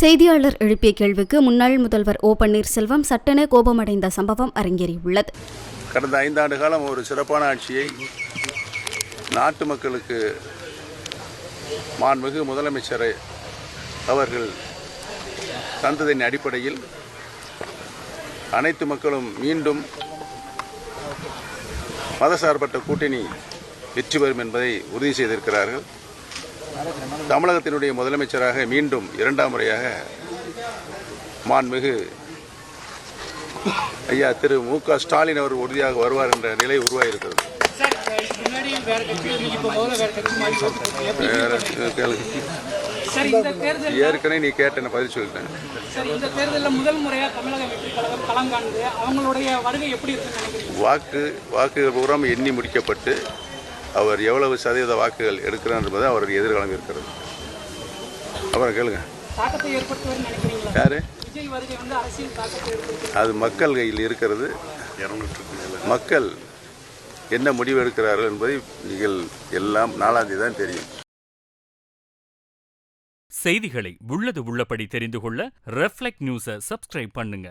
செய்தியாளர் எழுப்பிய கேள்விக்கு முன்னாள் முதல்வர் ஓ பன்னீர்செல்வம் சட்டென கோபமடைந்த சம்பவம் அரங்கேறியுள்ளது. கடந்த 5 ஆண்டு காலம் ஒரு சிறப்பான ஆட்சியை நாட்டு மக்களுக்கு மாண்புமிகு முதலமைச்சர் அவர்கள் தந்ததின் அடிப்படையில் அனைத்து மக்களும் மீண்டும் மதசார்பற்ற கூட்டணி வெற்றி பெறும் என்பதை உறுதி செய்திருக்கிறார்கள். தமிழகத்தினுடைய முதலமைச்சராக மீண்டும் 2ஆம் முறையாக மாண்புமிகு ஐயா திரு மு.க. ஸ்டாலின் அவர் உறுதியாக வருவார் என்ற நிலை உருவாகியிருக்கிறது. ஏற்கனவே நீ கேட்ட பதில் சொல்லிட்டேன். வாக்குகள் பூரா எண்ணி முடிக்கப்பட்டு அவர் எவ்வளவு சதவீத வாக்குகள் எடுக்கிறார் என்பது அவருடைய எதிர்காலம் இருக்கிறது. அப்புறம் கேளுங்க, யாரு அது மக்கள் கையில் இருக்கிறது. மக்கள் என்ன முடிவு எடுக்கிறார்கள் என்பதை நீங்கள் எல்லாம் 4ஆம் தேதி தான் தெரியும். செய்திகளை உள்ளது உள்ளபடி தெரிந்து கொள்ள ரெஃப்ளெக்ட் நியூஸை சப்ஸ்கிரைப் பண்ணுங்க.